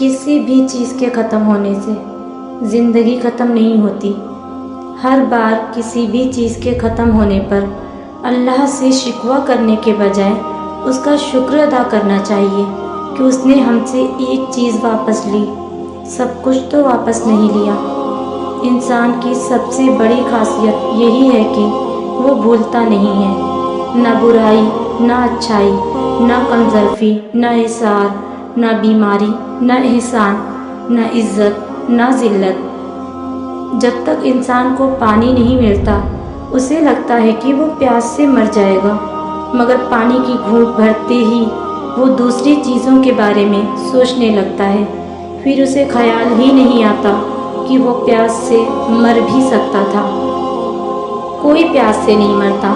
किसी भी चीज़ के ख़त्म होने से ज़िंदगी ख़त्म नहीं होती। हर बार किसी भी चीज़ के ख़त्म होने पर अल्लाह से शिकवा करने के बजाय उसका शुक्र अदा करना चाहिए कि उसने हमसे एक चीज़ वापस ली, सब कुछ तो वापस नहीं लिया। इंसान की सबसे बड़ी खासियत यही है कि वो भूलता नहीं है, न बुराई, न अच्छाई, न कमज़रफ़ी, न इसार, न बीमारी, न एहसान, न इज़्ज़त, न ज़िल्लत। जब तक इंसान को पानी नहीं मिलता उसे लगता है कि वो प्यास से मर जाएगा, मगर पानी की घूंट भरते ही वो दूसरी चीज़ों के बारे में सोचने लगता है। फिर उसे ख्याल ही नहीं आता कि वो प्यास से मर भी सकता था। कोई प्यास से नहीं मरता,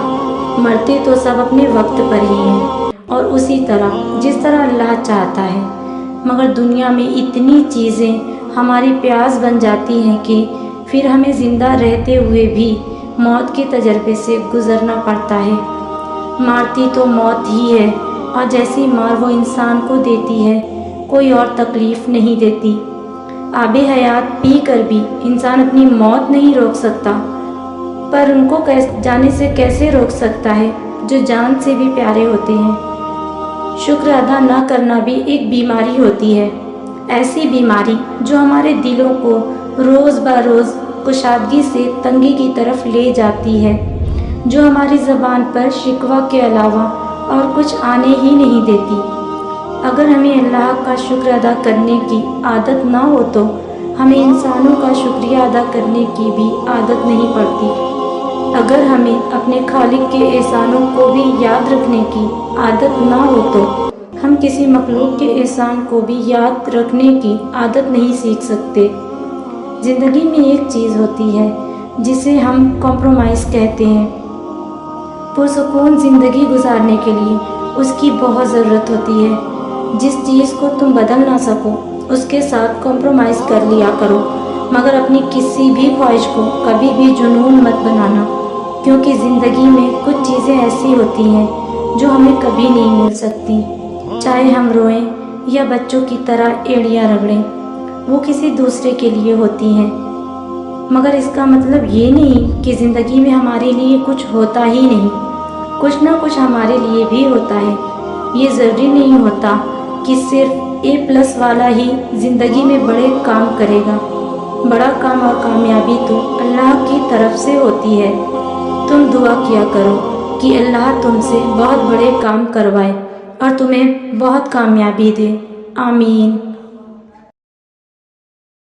मरते तो सब अपने वक्त पर ही हैं, और उसी तरह जिस तरह अल्लाह चाहता है। मगर दुनिया में इतनी चीज़ें हमारी प्यास बन जाती हैं कि फिर हमें ज़िंदा रहते हुए भी मौत के तजर्बे से गुज़रना पड़ता है। मारती तो मौत ही है, और जैसी मार वो इंसान को देती है कोई और तकलीफ़ नहीं देती। आबे हयात पी कर भी इंसान अपनी मौत नहीं रोक सकता, पर उनको जाने से कैसे रोक सकता है जो जान से भी प्यारे होते हैं। शुक्र अदा न करना भी एक बीमारी होती है, ऐसी बीमारी जो हमारे दिलों को रोज़ ब रोज़ कुशादगी से तंगी की तरफ ले जाती है, जो हमारी ज़बान पर शिकवा के अलावा और कुछ आने ही नहीं देती। अगर हमें अल्लाह का शुक्र अदा करने की आदत ना हो तो हमें इंसानों का शुक्रिया अदा करने की भी आदत नहीं पड़ती। अगर हमें अपने खालिक के एहसानों को भी याद रखने की आदत ना हो तो हम किसी मखलूक के एहसान को भी याद रखने की आदत नहीं सीख सकते। ज़िंदगी में एक चीज़ होती है जिसे हम कॉम्प्रोमाइज़ कहते हैं। पुरसुकून ज़िंदगी गुजारने के लिए उसकी बहुत ज़रूरत होती है। जिस चीज़ को तुम बदल ना सको उसके साथ कॉम्प्रोमाइज़ कर लिया करो, मगर अपनी किसी भी ख्वाहिश को कभी भी जुनून मत बनाना, क्योंकि ज़िंदगी में कुछ चीज़ें ऐसी होती हैं जो हमें कभी नहीं मिल सकती। चाहे हम रोएं या बच्चों की तरह एड़ियाँ रगड़ें, वो किसी दूसरे के लिए होती हैं। मगर इसका मतलब ये नहीं कि ज़िंदगी में हमारे लिए कुछ होता ही नहीं, कुछ ना कुछ हमारे लिए भी होता है। ये ज़रूरी नहीं होता कि सिर्फ A+ वाला ही ज़िंदगी में बड़े काम करेगा। बड़ा काम और कामयाबी तो अल्लाह की तरफ से होती है। तुम दुआ किया करो कि अल्लाह तुमसे बहुत बड़े काम करवाए और तुम्हें बहुत कामयाबी दे। आमीन।